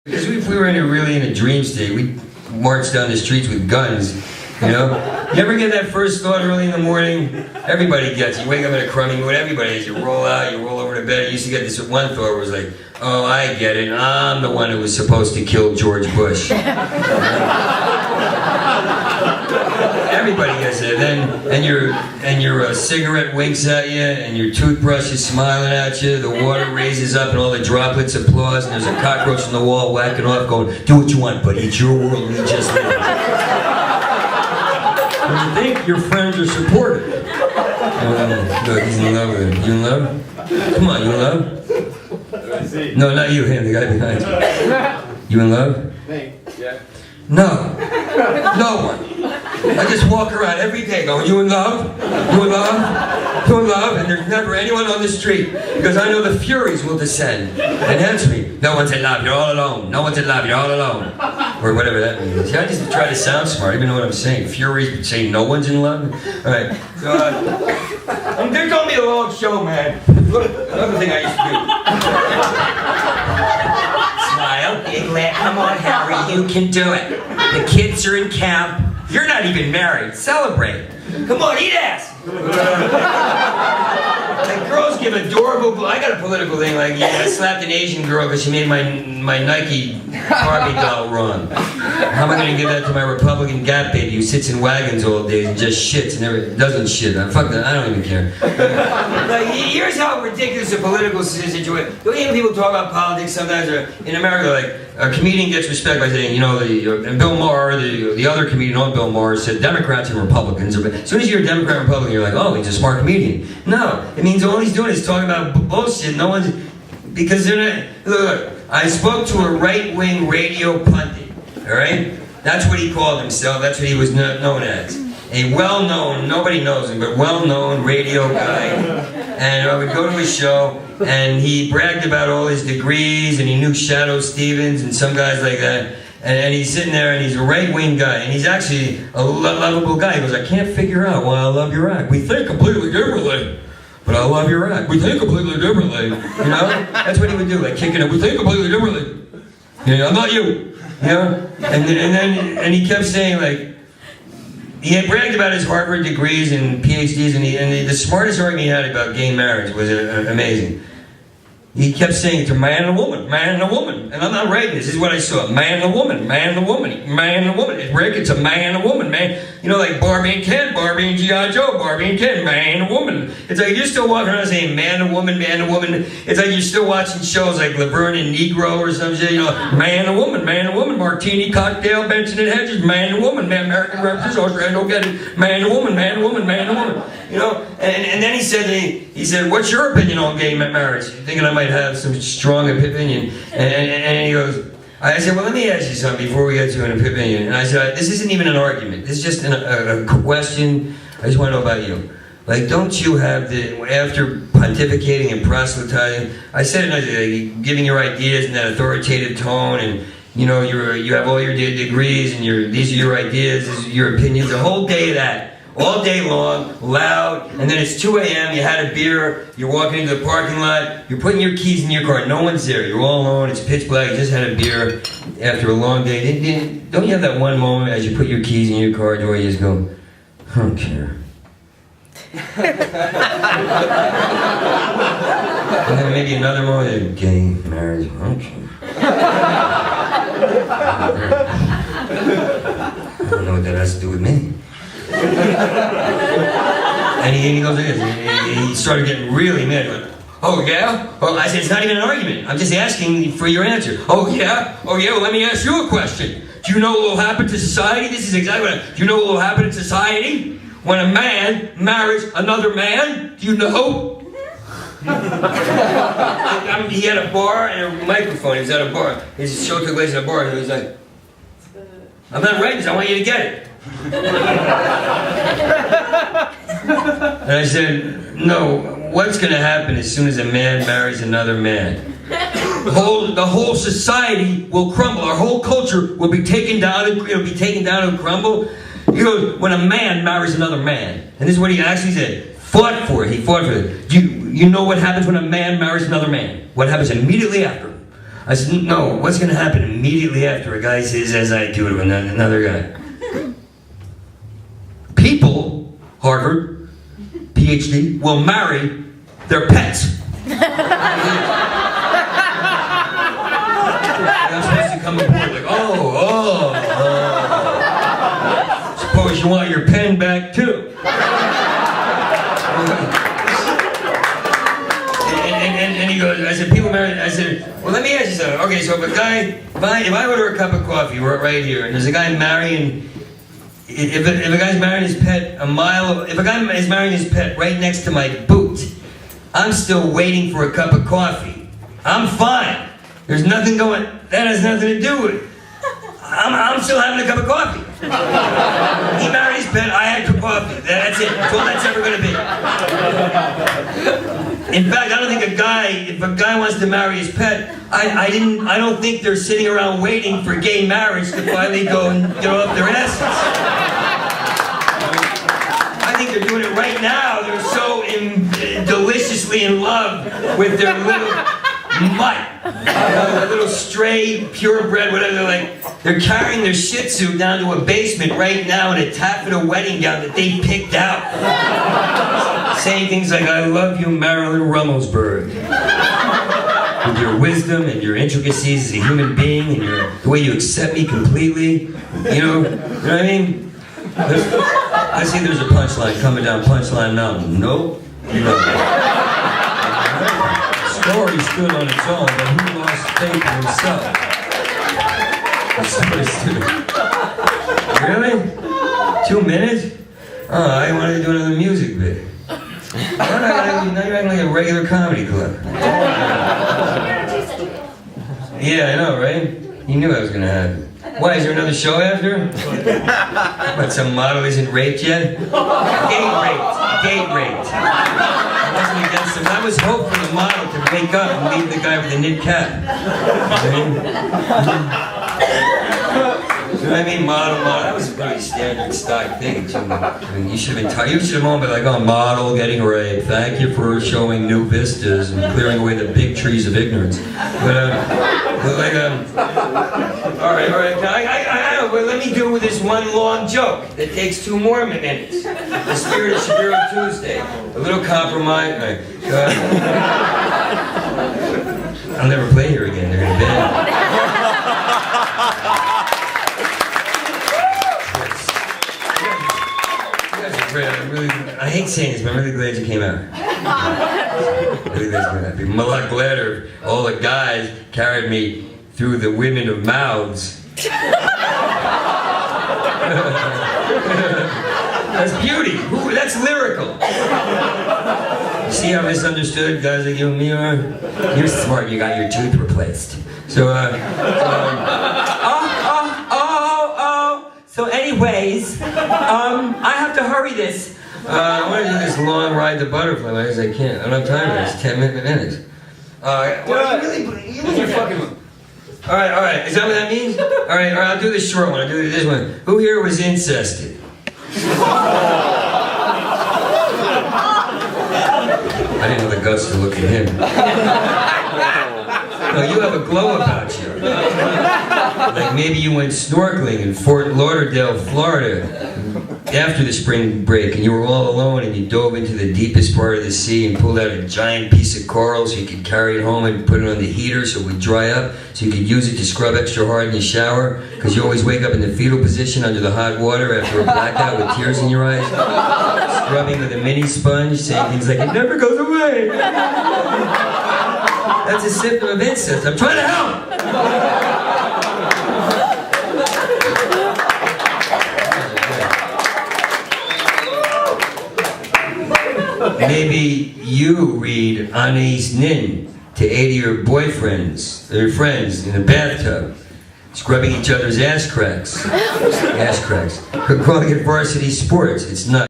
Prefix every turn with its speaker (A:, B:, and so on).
A: Because if we were really in a dream state, we'd march down the streets with guns, you know? You ever get that first thought early in the morning? Everybody gets it. You wake up in a crummy mood, everybody is. You roll out, you roll over to bed. I used to get this one thought where it was like, oh, I get it. I'm the one who was supposed to kill George Bush. Everybody gets it. And your cigarette winks at you, and your toothbrush is smiling at you. The water raises up, and all the droplets applause. And there's a cockroach on the wall whacking off, going, "Do what you want, buddy. It's your world. We just live." And you think your friends are supportive. Look, he's in love with her. You in love? Come on, you in love? No, not you. Him, the guy behind you. You in love?
B: Me. Yeah.
A: No. No one. I just walk around every day going, "You in love? You in love? You in love?" And there's never anyone on the street because I know the Furies will descend and answer me. "No one's in love, you're all alone. No one's in love, you're all alone." Or whatever that means. I just try to sound smart, I don't even know what I'm saying. Furies would say no one's in love? Alright. They're gonna be a long show, man. Look, another thing I used to do. Smile, big laugh. Come on, Harry, you can do it. The kids are in camp. You're not even married. Celebrate. Come on, eat ass. Like girls give adorable. I got a political thing. Like, yeah, I slapped an Asian girl because she made my Nike Barbie doll wrong. How am I going to give that to my Republican Gap baby who sits in wagons all day and just shits and never doesn't shit? Fuck that. I don't even care. Like, here's how ridiculous a political situation. Don't you hear people talk about politics sometimes? Or in America, like a comedian gets respect by saying, you know, and Bill Maher, the other comedian on Bill Maher, said Democrats and Republicans. As soon as you hear Democrat and Republican, you're like, oh, he's a smart comedian. No, it means all he's doing is talking about bullshit. No one's, because they're not. Look, I spoke to a right-wing radio pundit. All right, that's what he called himself. That's what he was known as. A well-known, nobody knows him, but well-known radio guy. And I would go to his show, and he bragged about all his degrees, and he knew Shadow Stevens and some guys like that. And he's sitting there, and he's a right-wing guy, and he's actually a lovable guy. He goes, "I can't figure out why I love your act. We think completely differently, but I love your act. We think completely differently." You know? That's what he would do, like kicking it. "We think completely differently. You know, I'm not you." You know? And he kept saying, like, he had bragged about his Harvard degrees and PhDs, and the smartest argument he had about gay marriage was amazing. He kept saying to man and a woman, man and a woman. And I'm not writing this. This is what I saw. Man and a woman, man and a woman, man and a woman. It's a man and a woman, man. You know, like Barbie and Ken, Barbie and G.I. Joe, Barbie and Ken, man and a woman. It's like you're still walking around saying man and woman, man and woman. It's like you're still watching shows like Laverne and Negro or some shit. You know, man and woman, Martini, cocktail, Benson and Hedges, man and woman, man, American references, Australian, don't get it. Man and woman, man and woman, man and woman. You know, and then he said, "What's your opinion on gay marriage?" Thinking I might have some strong opinion. And he goes, I said, "Well, let me ask you something before we get to an opinion." And I said, "This isn't even an argument. This is just a question. I just want to know about you. Like, don't you have after pontificating and proselytizing," I said it, like, giving your ideas in that authoritative tone, and you know, you have all your degrees, and these are your ideas, these are your opinions, the whole day of that. All day long, loud, and then it's 2 a.m., you had a beer, you're walking into the parking lot, you're putting your keys in your car, no one's there, you're all alone, it's pitch black, you just had a beer after a long day. Don't you have that one moment as you put your keys in your car door, you just go, "I don't care." And then maybe another moment, gay marriage, I don't care. I don't know what that has to do with me. And he goes like this. He started getting really mad. He went, "Oh yeah?" Well, I said, "It's not even an argument. I'm just asking for your answer." "Oh yeah? Oh yeah? Well, let me ask you a question. Do you know what will happen to society?" This is exactly what do you know what will happen in society when a man marries another man? Do you know? He had a bar and a microphone. He was at a bar. His show took place in a bar, and he was like, "I'm not writing this. I want you to get it." And I said, "No, what's going to happen as soon as a man marries another man? The whole society will crumble. Our whole culture will be taken down. It'll be taken down and crumble." He goes, "When a man marries another man," and this is what he actually said, fought for it. He fought for it. Do you know what happens when a man marries another man? What happens immediately after? I said, no, what's gonna happen immediately after a guy says as I do to another guy? People, Harvard, PhD, will marry their pets. I'm supposed to come aboard like, suppose you want your pen back too. And he goes, I said, people marry, I said, well, let me ask you something. Okay, so if I order a cup of coffee right here, and there's a guy marrying, if a guy's marrying his pet if a guy is marrying his pet right next to my boot, I'm still waiting for a cup of coffee. I'm fine. There's nothing going, that has nothing to do with it. I'm still having a cup of coffee. He married his pet, I had a cup of coffee. That's it. That's all that's ever going to be. In fact, I don't think if a guy wants to marry his pet, I don't think they're sitting around waiting for gay marriage to finally go and get off their asses. I think they're doing it right now. They're so deliciously in love with their little mutt. A little stray, purebred, whatever. They're carrying their Shih Tzu down to a basement right now in a taffeta wedding gown that they picked out. Saying things like, I love you, Marilyn Rummelsburg. With your wisdom and your intricacies as a human being and the way you accept me completely. You know what I mean? I see there's a punchline coming down Punchline Mountain. Nope. No. Story stood on its own, but he lost faith in himself. Really? 2 minutes? Oh, I wanted to do another music bit. Now you're acting like a regular comedy club. Yeah, I know, right? You knew that was gonna happen. Why, is there another show after? What, some model isn't raped yet? Gate raped. I wasn't against him. I was hoping the model could wake up and leave the guy with the knit cap. You know what I mean? Model. That was a pretty standard stock thing. I mean, you should have known, but like, oh, model getting raped. Thank you for showing new vistas and clearing away the big trees of ignorance. But all right. Well, let me do with this one long joke that takes 2 more minutes. The spirit of Shapiro Tuesday. A little compromise. I'll never play here again. They're gonna ban me. I hate saying this, but I'm really glad you came out. Really glad you came out. I'm a lot gladder if all the guys carried me through the women of mouths. That's beauty. Ooh, that's lyrical. You see how misunderstood guys like you and me are? You're smart, you got your tooth replaced. So anyways, I have to hurry this. I want to do this long ride to butterfly as I can. I don't have time for this. 10 minutes. You're fucking. All right. Is that what that means? All right. I'll do the short one. I'll do this one. Who here was incested? I didn't have the guts to look at him. No, you have a glow about you. Like maybe you went snorkeling in Fort Lauderdale, Florida after the spring break and you were all alone and you dove into the deepest part of the sea and pulled out a giant piece of coral so you could carry it home and put it on the heater so it would dry up so you could use it to scrub extra hard in the shower because you always wake up in the fetal position under the hot water after a blackout with tears in your eyes, scrubbing with a mini sponge, saying things like, it never goes away. That's a symptom of incest. I'm trying to help. Maybe you read Anais Nin to 80 of your boyfriends, or your friends, in a bathtub, scrubbing each other's ass cracks. Calling it varsity sports. It's not.